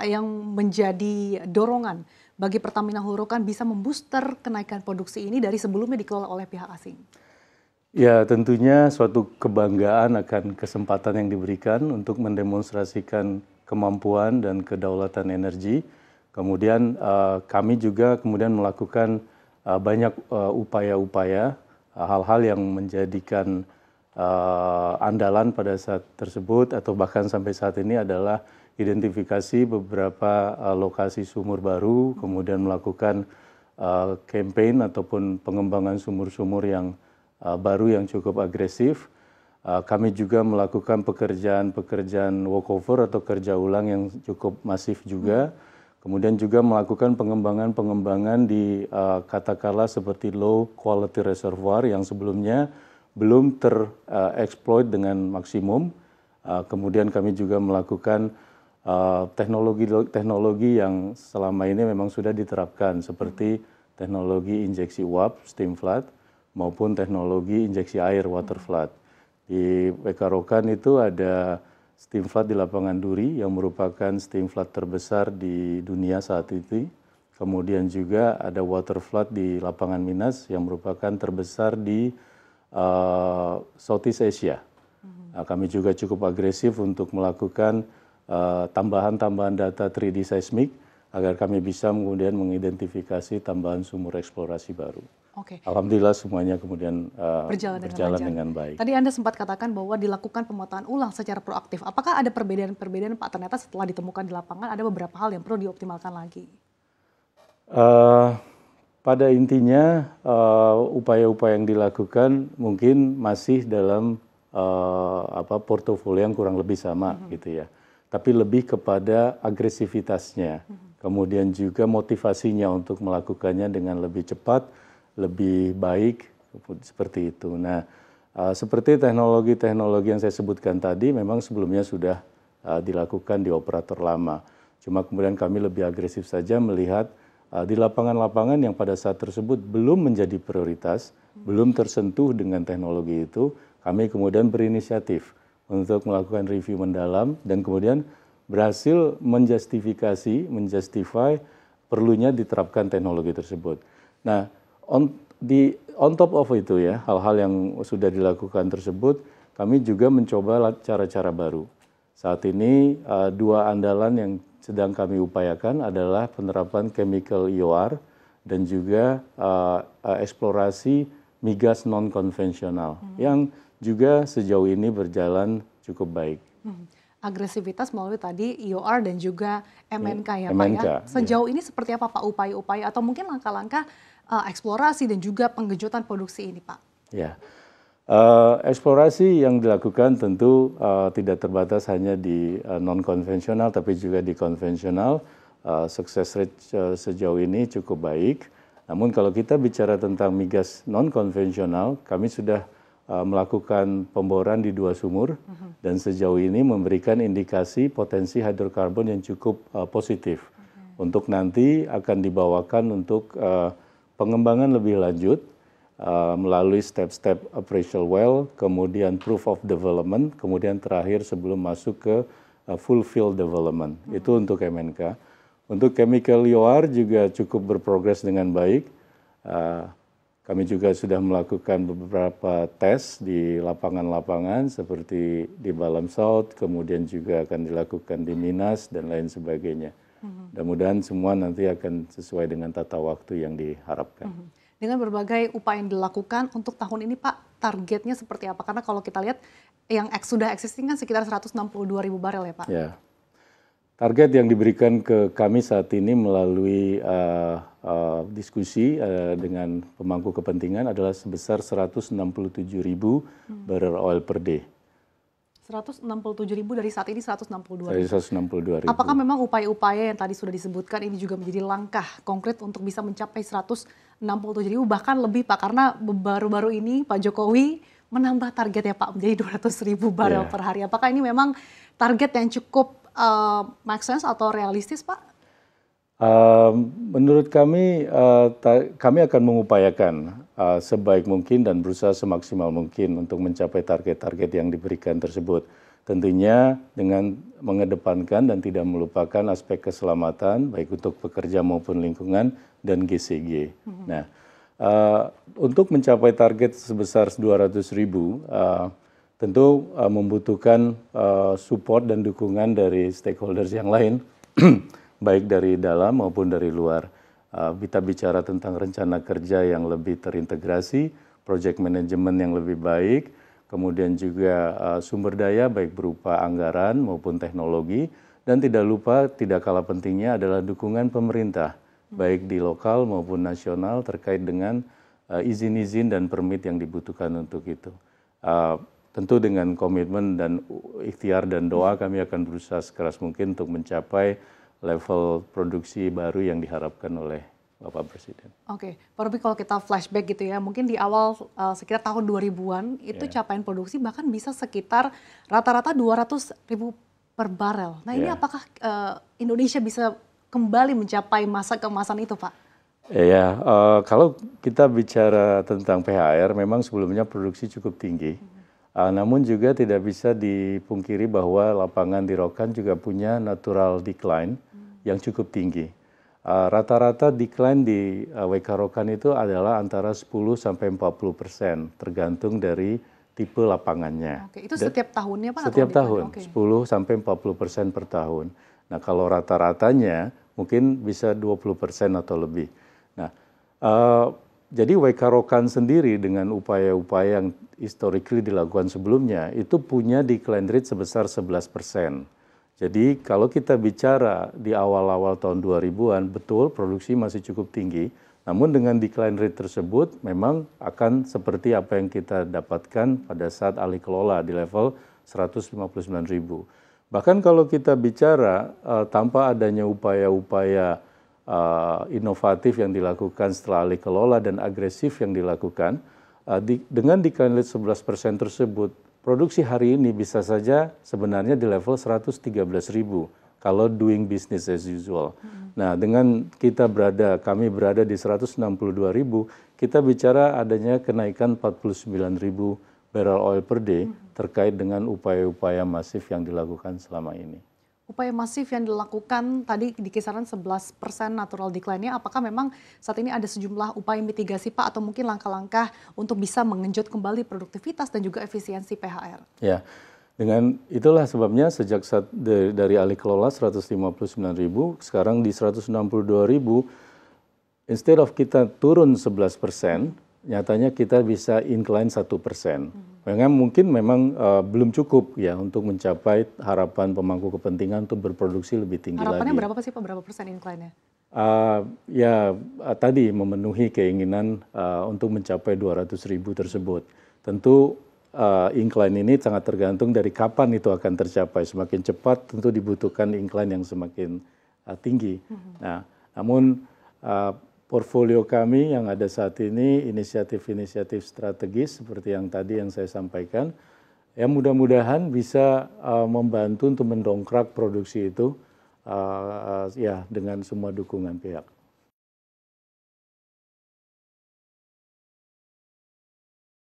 Pak yang menjadi dorongan bagi Pertamina Huracan bisa membooster kenaikan produksi ini dari sebelumnya dikelola oleh pihak asing? Ya, tentunya suatu kebanggaan akan kesempatan yang diberikan untuk mendemonstrasikan kemampuan dan kedaulatan energi. Kemudian kami juga kemudian melakukan banyak upaya-upaya, hal-hal yang menjadikan andalan pada saat tersebut atau bahkan sampai saat ini adalah identifikasi beberapa lokasi sumur baru, kemudian melakukan campaign ataupun pengembangan sumur-sumur yang baru yang cukup agresif. Kami juga melakukan pekerjaan workover atau kerja ulang yang cukup masif juga. Kemudian juga melakukan pengembangan di katakanlah seperti low quality reservoir yang sebelumnya belum tereksploit dengan maksimum. Kemudian kami juga melakukan teknologi yang selama ini memang sudah diterapkan seperti teknologi injeksi uap, steam flood, maupun teknologi injeksi air, water flood. Di PK Rokan itu ada steam flood di lapangan Duri yang merupakan steam flood terbesar di dunia saat itu. Kemudian juga ada water flood di lapangan Minas yang merupakan terbesar di Southeast Asia. Kami juga cukup agresif untuk melakukan tambahan-tambahan data 3D seismik agar kami bisa kemudian mengidentifikasi tambahan sumur eksplorasi baru. Oke. Alhamdulillah semuanya kemudian berjalan dengan baik. Tadi Anda sempat katakan bahwa dilakukan pemetaan ulang secara proaktif. Apakah ada perbedaan-perbedaan Pak ternyata setelah ditemukan di lapangan ada beberapa hal yang perlu dioptimalkan lagi? Pada intinya upaya-upaya yang dilakukan mungkin masih dalam portofolio yang kurang lebih sama gitu ya. Tapi lebih kepada agresivitasnya. Kemudian juga motivasinya untuk melakukannya dengan lebih cepat, lebih baik, seperti itu. Nah, seperti teknologi-teknologi yang saya sebutkan tadi memang sebelumnya sudah dilakukan di operator lama. Cuma kemudian kami lebih agresif saja melihat di lapangan-lapangan yang pada saat tersebut belum menjadi prioritas, belum tersentuh dengan teknologi itu, kami kemudian berinisiatif untuk melakukan review mendalam dan kemudian berhasil menjustify perlunya diterapkan teknologi tersebut. Nah, on top of itu ya, hal-hal yang sudah dilakukan tersebut, kami juga mencoba cara-cara baru. Saat ini dua andalan yang sedang kami upayakan adalah penerapan chemical EOR dan juga eksplorasi migas non-konvensional yang juga sejauh ini berjalan cukup baik. Agresivitas melalui tadi EOR dan juga MNK ya Pak MNK, ya. Sejauh ini seperti apa Pak upaya-upaya atau mungkin langkah-langkah eksplorasi dan juga penggejutan produksi ini Pak? Ya, eksplorasi yang dilakukan tentu tidak terbatas hanya di non-konvensional tapi juga di konvensional. Success rate sejauh ini cukup baik. Namun kalau kita bicara tentang migas non-konvensional, kami sudah melakukan pemboran di 2 sumur dan sejauh ini memberikan indikasi potensi hidrokarbon yang cukup positif. Untuk nanti akan dibawakan untuk pengembangan lebih lanjut melalui step-step appraisal well, kemudian proof of development, kemudian terakhir sebelum masuk ke full field development. Itu untuk MNK. Untuk chemical EOR juga cukup berprogres dengan baik. Kami juga sudah melakukan beberapa tes di lapangan-lapangan seperti di Balam South, kemudian juga akan dilakukan di Minas dan lain sebagainya. Mudah-mudahan semua nanti akan sesuai dengan tata waktu yang diharapkan. Dengan berbagai upaya yang dilakukan untuk tahun ini Pak, targetnya seperti apa? Karena kalau kita lihat yang sudah existing kan sekitar 162.000 barel ya Pak? Ya. Target yang diberikan ke kami saat ini melalui diskusi dengan pemangku kepentingan adalah sebesar 167.000 barrel oil per day. 167.000 dari saat ini 162.000. Dari 162.000. Apakah memang upaya-upaya yang tadi sudah disebutkan ini juga menjadi langkah konkret untuk bisa mencapai 167.000 bahkan lebih Pak? Karena baru-baru ini Pak Jokowi menambah target ya Pak menjadi 200.000 barel per hari. Apakah ini memang target yang cukup make sense atau realistis Pak? Menurut kami, kami akan mengupayakan sebaik mungkin dan berusaha semaksimal mungkin untuk mencapai target-target yang diberikan tersebut. tentunya dengan mengedepankan dan tidak melupakan aspek keselamatan baik untuk pekerja maupun lingkungan dan GCG. Nah, untuk mencapai target sebesar 200.000, tentu membutuhkan support dan dukungan dari stakeholders yang lain, baik dari dalam maupun dari luar. Kita bicara tentang rencana kerja yang lebih terintegrasi, project management yang lebih baik, kemudian juga sumber daya baik berupa anggaran maupun teknologi, dan tidak lupa, tidak kalah pentingnya adalah dukungan pemerintah, baik di lokal maupun nasional terkait dengan izin-izin dan permit yang dibutuhkan untuk itu. Tentu dengan komitmen dan ikhtiar dan doa kami akan berusaha sekeras mungkin untuk mencapai level produksi baru yang diharapkan oleh Bapak Presiden. Oke, Pak Roby, kalau kita flashback gitu ya, mungkin di awal sekitar tahun 2000-an itu capaian produksi bahkan bisa sekitar rata-rata 200.000 per barel. Nah ini apakah Indonesia bisa kembali mencapai masa keemasan itu, Pak? Ya, kalau kita bicara tentang PHR, memang sebelumnya produksi cukup tinggi. Namun juga tidak bisa dipungkiri bahwa lapangan di Rokan juga punya natural decline yang cukup tinggi. Rata-rata decline di WK Rokan itu adalah antara 10-40%, tergantung dari tipe lapangannya. Oke, itu setiap tahunnya Pak? Setiap tahun, 10-40% per tahun. Nah kalau rata-ratanya mungkin bisa 20% atau lebih. Nah, jadi WK Rokan sendiri dengan upaya-upaya yang historically dilakukan sebelumnya itu punya decline rate sebesar 11%. Jadi kalau kita bicara di awal-awal tahun 2000-an, betul produksi masih cukup tinggi, namun dengan decline rate tersebut memang akan seperti apa yang kita dapatkan pada saat alih kelola di level 159.000. Bahkan kalau kita bicara tanpa adanya upaya-upaya inovatif yang dilakukan setelah alih kelola dan agresif yang dilakukan, dengan decline rate 11% tersebut, produksi hari ini bisa saja sebenarnya di level 113.000 kalau doing business as usual. Nah, dengan kami berada di 162.000, kita bicara adanya kenaikan 49.000 barrel oil per day terkait dengan upaya-upaya masif yang dilakukan selama ini. Upaya masif yang dilakukan tadi di kisaran 11% natural decline-nya, apakah memang saat ini ada sejumlah upaya mitigasi Pak atau mungkin langkah-langkah untuk bisa mengenjot kembali produktivitas dan juga efisiensi PHR? Ya, dengan itulah sebabnya sejak dari alih kelola 159.000, sekarang di 162.000, instead of kita turun 11%, nyatanya kita bisa incline 1%. Mungkin memang belum cukup ya untuk mencapai harapan pemangku kepentingan untuk berproduksi lebih tinggi lagi. Harapannya berapa sih Pak, berapa persen incline-nya? Tadi memenuhi keinginan untuk mencapai 200.000 tersebut. Tentu incline ini sangat tergantung dari kapan itu akan tercapai. Semakin cepat tentu dibutuhkan incline yang semakin tinggi. Nah, namun portfolio kami yang ada saat ini, inisiatif-inisiatif strategis seperti yang tadi yang saya sampaikan, ya mudah-mudahan bisa membantu untuk mendongkrak produksi itu ya dengan semua dukungan pihak.